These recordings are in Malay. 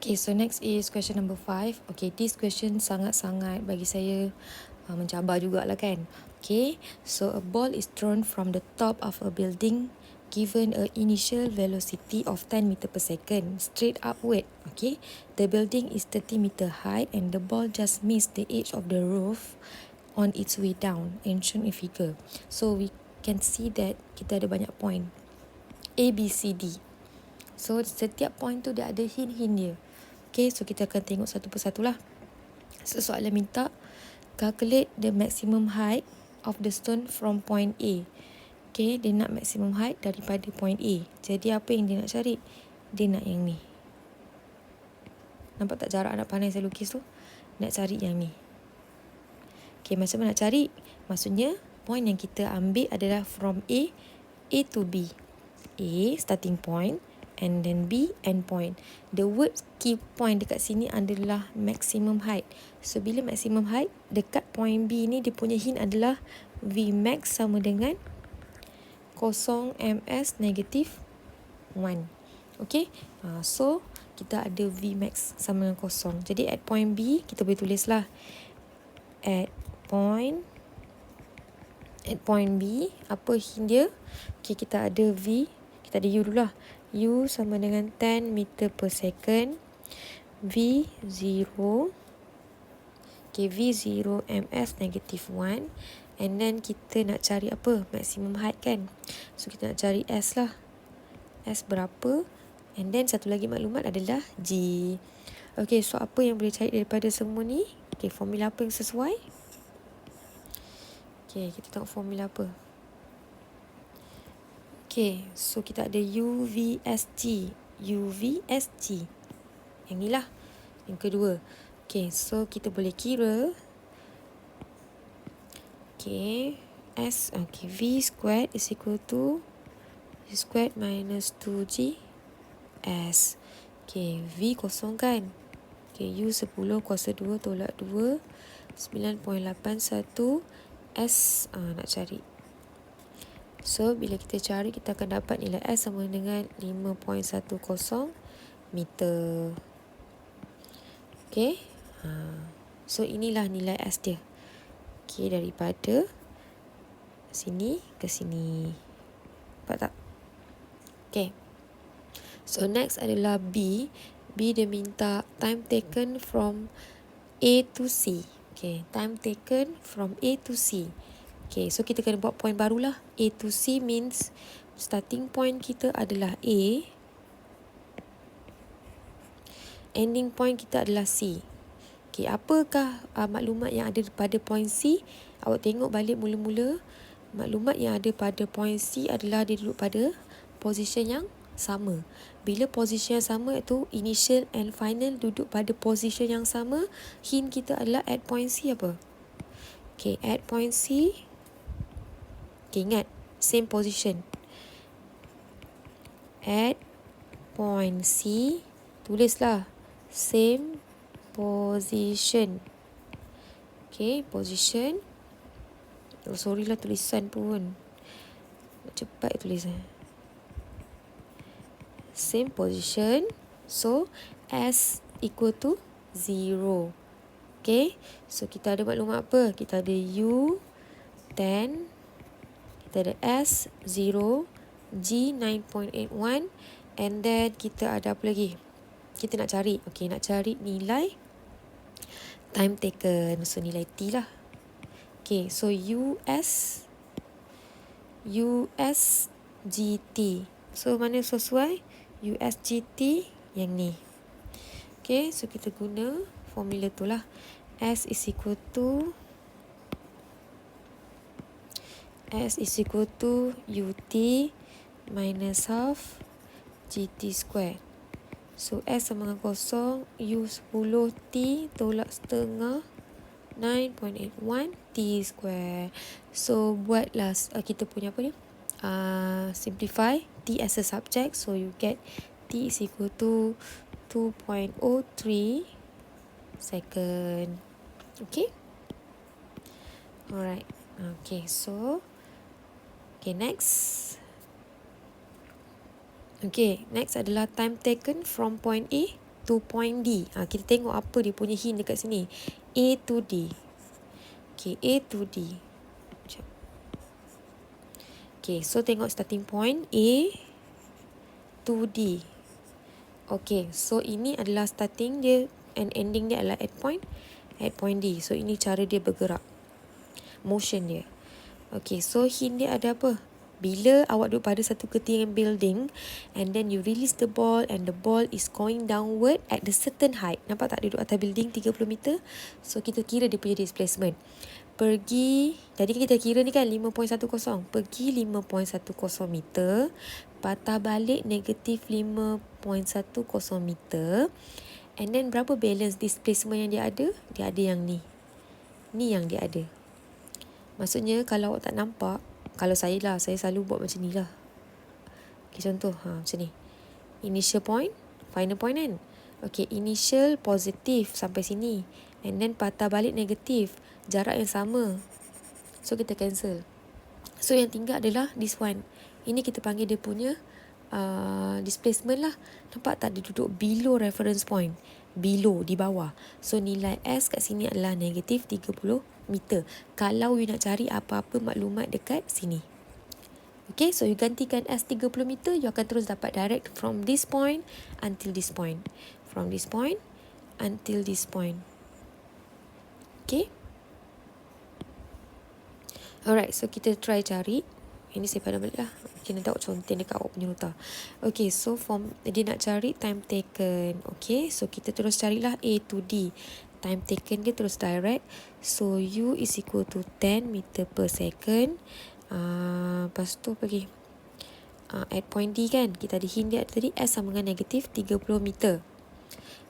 Okay, so next is question number 5. Okay, this question sangat-sangat bagi saya mencabar jugalah kan. Okay, so a ball is thrown from the top of a building given a initial velocity of 10 meter per second straight upward. Okay, the building is 30 meter high and the ball just missed the edge of the roof on its way down and shown in figure. So we can see that kita ada banyak point A, B, C, D. So setiap point tu dia ada hint-hint dia. Okay, so kita akan tengok satu persatu lah. So soalan minta calculate the maximum height of the stone from point A. Okay, dia nak maximum height daripada point A. Jadi apa yang dia nak cari? Dia nak yang ni. Nampak tak jarak anak pandai saya lukis tu? Nak cari yang ni. Okay, macam mana nak cari? Maksudnya point yang kita ambil adalah from A to B. A starting point and then B end point. The word key point dekat sini adalah maximum height. So bila maximum height dekat point B ni dia punya hint adalah V max sama dengan 0 ms negatif 1. Okay, so kita ada V max sama dengan 0. Jadi at point B kita boleh tulis lah at point B apa hint dia? Okay, kita ada V, kita ada U dulu lah. U sama dengan 10 meter per second. V0. Okay, V0 ms negatif 1. And then kita nak cari apa? Maximum height kan? So kita nak cari S lah. S berapa? And then satu lagi maklumat adalah G. Okay, so apa yang boleh cari daripada semua ni? Okay, formula apa yang sesuai? Okay, kita tengok formula apa. Okay, so kita ada UVSG. UVSG. Yang ni lah. Yang kedua. Okay, so kita boleh kira. Okay, S. Okay, V squared is equal to V squared minus 2G S. Okay, V kosong kan. Okay, U 10 kuasa 2 tolak 2. 9.81 S nak cari. So, bila kita cari, kita akan dapat nilai S sama dengan 5.10 meter. Okay. So, inilah nilai S dia. Okay, daripada sini ke sini. Nampak tak? Okay. So, next adalah B. B dia minta time taken from A to C. Okay, time taken from A to C. Okay, so kita kena buat point barulah. A to C means starting point kita adalah A. Ending point kita adalah C. Okay, apakah maklumat yang ada pada point C? Awak tengok balik mula-mula. Maklumat yang ada pada point C adalah dia duduk pada position yang sama. Bila position yang sama iaitu initial and final duduk pada position yang sama, hint kita adalah at point C apa? Okay, at point C. Okay, ingat, same position. At point C, tulislah same position. Okay, position. Oh, sorry lah tulisan pun. Cepat tulisan. Same position. So, S equal to 0. Okay, so kita ada maklumat apa? Kita ada U 10. Kita ada S 0, G 9.81, and then kita ada apa lagi? Kita nak cari. Okay, nak cari nilai time taken. So, nilai T lah. Okay, so USGT. So, mana sesuai? USGT yang ni. Okay, so kita guna formula tu lah. S is equal to UT minus half GT square. So, S sama dengan 0, U 10 T tolak setengah 9.81 T square. So, buatlah kita punya apa ni? Simplify T as a subject. So, you get T is equal to 2.03 second. Okay? Alright. Okay, so okay, next. Okay, next adalah time taken from point A to point D. Kita tengok apa dia punya hint dekat sini. A to D. Okay, A to D. Okay, so tengok starting point A to D. Okay, so ini adalah starting dia and ending dia adalah at point D. So ini cara dia bergerak, motion dia. Okay, so hint dia ada apa? Bila awak duduk pada satu ketinggian building and then you release the ball and the ball is going downward at the certain height. Nampak tak dia duduk atas building 30 meter? So kita kira dia punya displacement. Pergi, tadi kita kira ni kan 5.10. Pergi 5.10 meter, patah balik negatif 5.10 meter. And then berapa balance displacement yang dia ada? Dia ada yang ni. Ni yang dia ada. Maksudnya kalau awak tak nampak, kalau saya selalu buat macam ni lah. Okay, contoh macam ni. Initial point, final point kan. Okay, initial positif sampai sini. And then patah balik negatif. Jarak yang sama. So kita cancel. So yang tinggal adalah this one. Ini kita panggil dia punya displacement lah. Nampak tak dia duduk below reference point? Below, di bawah. So nilai S kat sini adalah negatif 30 meter. Kalau you nak cari apa-apa maklumat dekat sini. Okay, so you gantikan S 30 meter, you akan terus dapat direct from this point until this point. From this point until this point. Okay. Alright, so kita try cari. Ini saya pada balik lah. Okay, nanti awak contoh dekat awak punya nota. Okay, so dia nak cari time taken. Okay, so kita terus carilah A to D. Time taken dia terus direct. So U is equal to 10 meter per second. Lepas tu pergi at point D kan. Kita ada hint dia tadi. S sama dengan negatif 30 meter.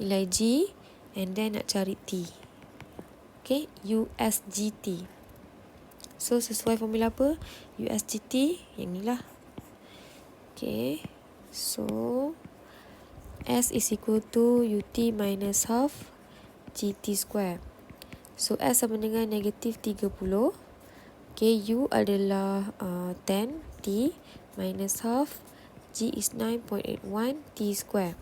Nilai G. And then nak cari T. Okay, USGT. So sesuai formula apa? USGT yang ni lah. Okay, so S is equal to UT minus half GT square. So S sama dengan negatif 30. Okay, U adalah 10 T minus half. G is 9.81 T square.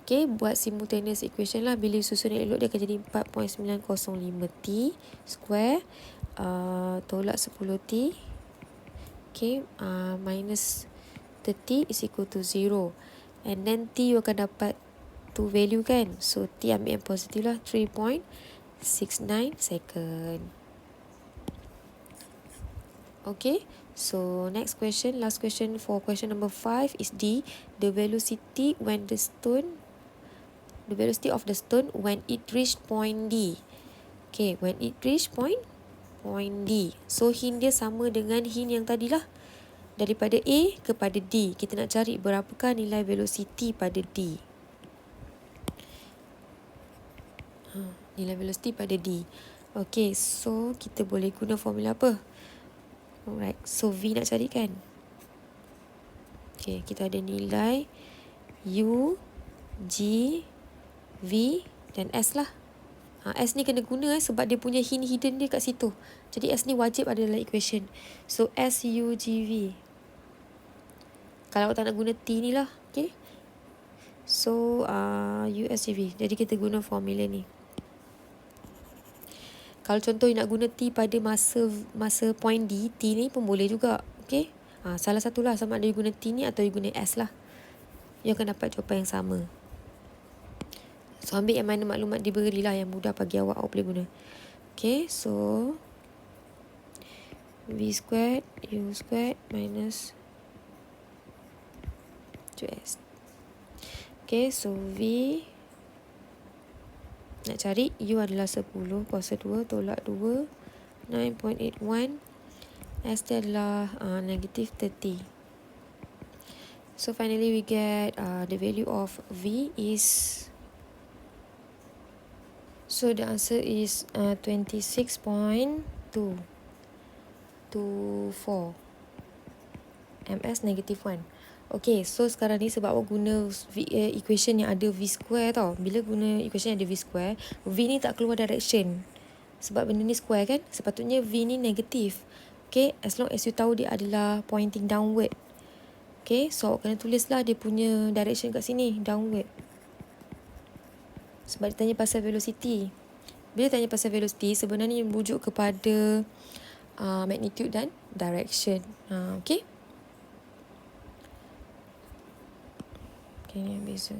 Okay, buat simultaneous equation lah. Bila susun elok dia akan jadi 4.905 T square. Tolak 10 T. Okay, minus 30 is equal to 0. And then T you akan dapat 2 value kan. So T ambil yang positif lah, 3.69 second. Okay, so next question, last question for question number 5 is D. The velocity of the stone when it reached point D. Okay, when it reached point D. So hint dia sama dengan hint yang tadi lah. Daripada A kepada D. Kita nak cari berapakah nilai velocity pada D. Nilai velocity pada D. Okay, so kita boleh guna formula apa? Alright, so V nak cari kan? Okay, kita ada nilai U, G, V dan S lah. S ni kena guna sebab dia punya hint hidden dia kat situ. Jadi S ni wajib ada dalam equation. So S, U, G, V. Kalau tak nak guna T ni lah. Okay. So U, S, G, V. Jadi kita guna formula ni. Kalau contoh nak guna T pada masa point D, T ni pun boleh juga. Okay. Salah satulah, sama ada you guna T ni atau you guna S lah. You akan dapat jawapan yang sama. So ambil yang mana maklumat diberi lah, yang mudah bagi awak boleh guna. Okay, so V squared U squared minus 2S. Okay, so V nak cari U adalah 10 kuasa 2 tolak 2 9.81. S dia adalah negative 30. So finally we get the value of V is, so the answer is 26.224 ms negative 1. Okay, so sekarang ni sebab awak guna equation yang ada V square tau. Bila guna equation yang ada V square, V ni tak keluar direction. Sebab benda ni square kan, sepatutnya V ni negatif. Okay, as long as you tahu dia adalah pointing downward. Okay, so awak kena tulislah dia punya direction kat sini, downward. Sebab dia tanya pasal velocity. Bila tanya pasal velocity, sebenarnya merujuk kepada magnitude dan direction. Okay? Okay, ni yang beza.